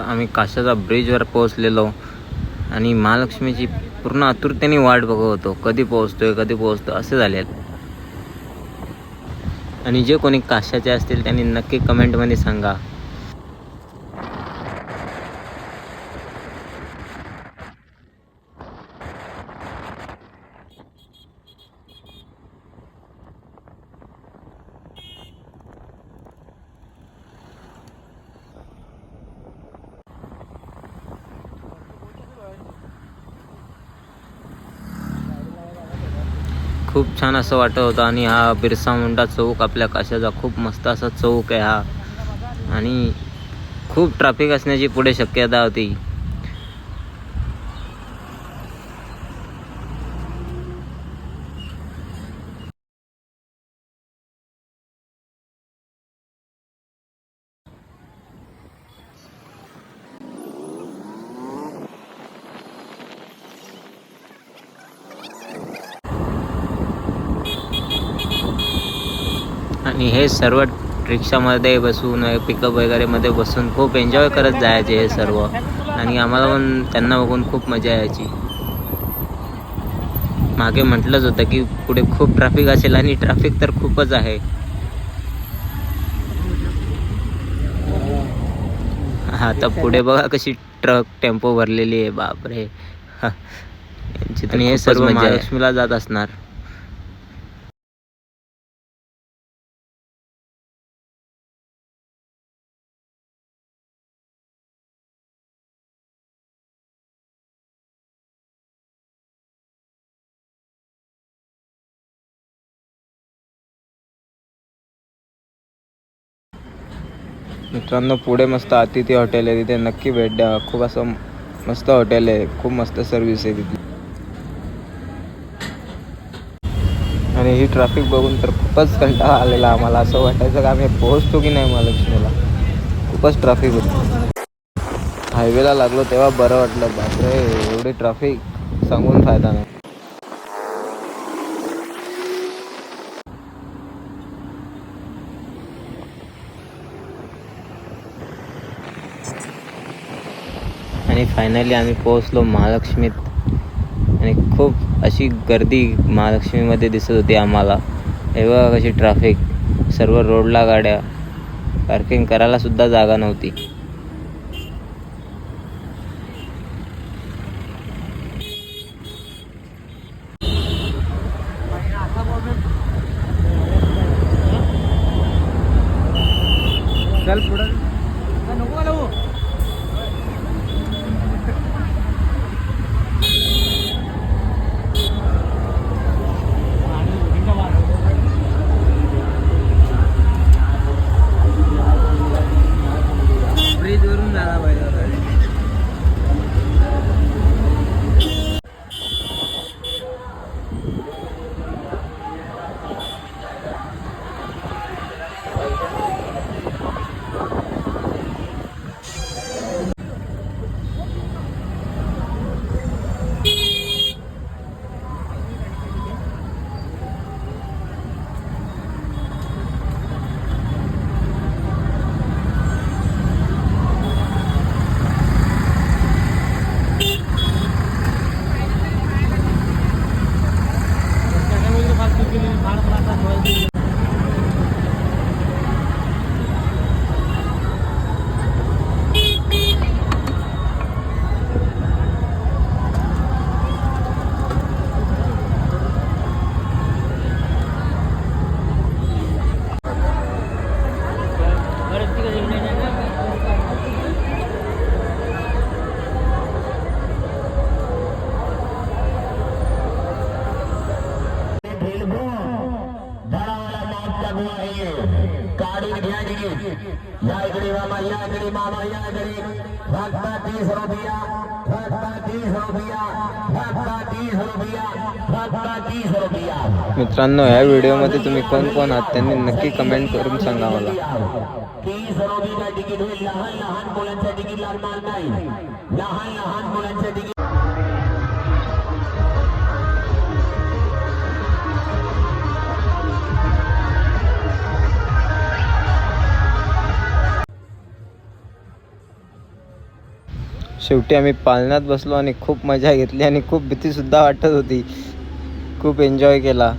आम्ही काशाचा ब्रिजवर पोहोचलेलो आणि महालक्ष्मीची पूर्ण आतुरतेने वाट बघत होतो, कधी पोहोचतो असे झाले. आणि जे कोणी काशाचे असतील त्यांनी नक्की कमेंटमध्ये सांगा. खूप छान असं वाटत होतं. आणि हा बिरसा मुंडा चौक आपल्या काशाचा खूप मस्त असा चौक आहे हा. आणि खूप ट्रॅफिक असण्याची पुढे शक्यता होती. आणि हे सर्व रिक्षामध्ये बसून पिकअप वगैरे मध्ये बसून खूप एन्जॉय करत जायचे हे सर्व. आणि आम्हाला पण त्यांना बघून खूप मजा यायची. मागे म्हटलंच होतं की पुढे खूप ट्रॅफिक असेल आणि ट्रॅफिक तर खूपच आहे. हा तर पुढे बघा कशी ट्रक टेम्पो भरलेली आहे, बापरे. आणि हे सर्व महालक्ष्मीला जात असणार. मित्रांनो, पुढे मस्त अतिथी हॉटेल आहे, तिथे नक्की भेट द्या. खूप असं मस्त हॉटेल आहे, खूप मस्त सर्व्हिस आहे तिथली. आणि ही ट्रॅफिक बघून तर खूपच कंटाळा आलेला आम्हाला. असं वाटायचं का आम्ही पोहोचतो की नाही महालक्ष्मीला. खूपच ट्रॅफिक होती. हायवेला लागलो तेव्हा बरं वाटलं. बापरे, एवढी ट्रॅफिक सांगून फायदा नाही. आणि फायनली आम्ही पोहोचलो महालक्ष्मीत. आणि खूप अशी गर्दी महालक्ष्मीमध्ये दिसत होती आम्हाला. हे बघा कशी ट्रॅफिक, सर्व रोडला गाड्या, पार्किंग करायला सुद्धा जागा नव्हती. चल पुढं. ब्रिजवरून झाला पाहिजे. काढून घ्या या इकडे मामा, या इकडे मामा, या इकडे. फक्त 30 रुपया, फक्त 30 रुपया, फक्त 30 रुपया, फक्त 30 रुपया. मित्रांनो, ह्या व्हिडिओमध्ये तुम्ही कोण कोण आहात त्यांनी नक्की कमेंट करून सांगा मला. 30 रुपयाला तिकीट होईल. लहान लहान मुलांचं तिकीट लागणार नाही. लहान लहान मुलांचं तिकीट. शेवटी आम्ही पाळण्यात बसलो आणि खूप मजा घेतली आणि खूप भीतीसुद्धा वाटत होती. खूप एन्जॉय केला.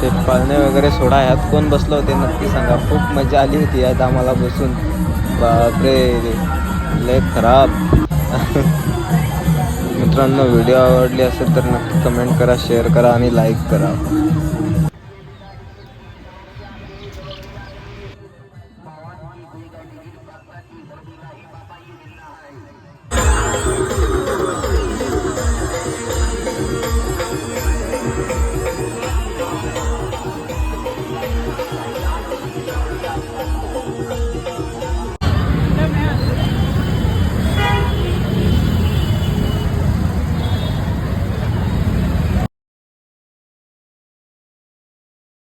ते पाळणे वगैरे सोडा, ह्यात कोण बसलं होते नक्की सांगा. खूप मजा आली होती यात आम्हाला बसून. बापरे, लय खराब. मित्रांनो, व्हिडिओ आवडली असेल तर नक्की कमेंट करा, शेअर करा आणि लाईक करा.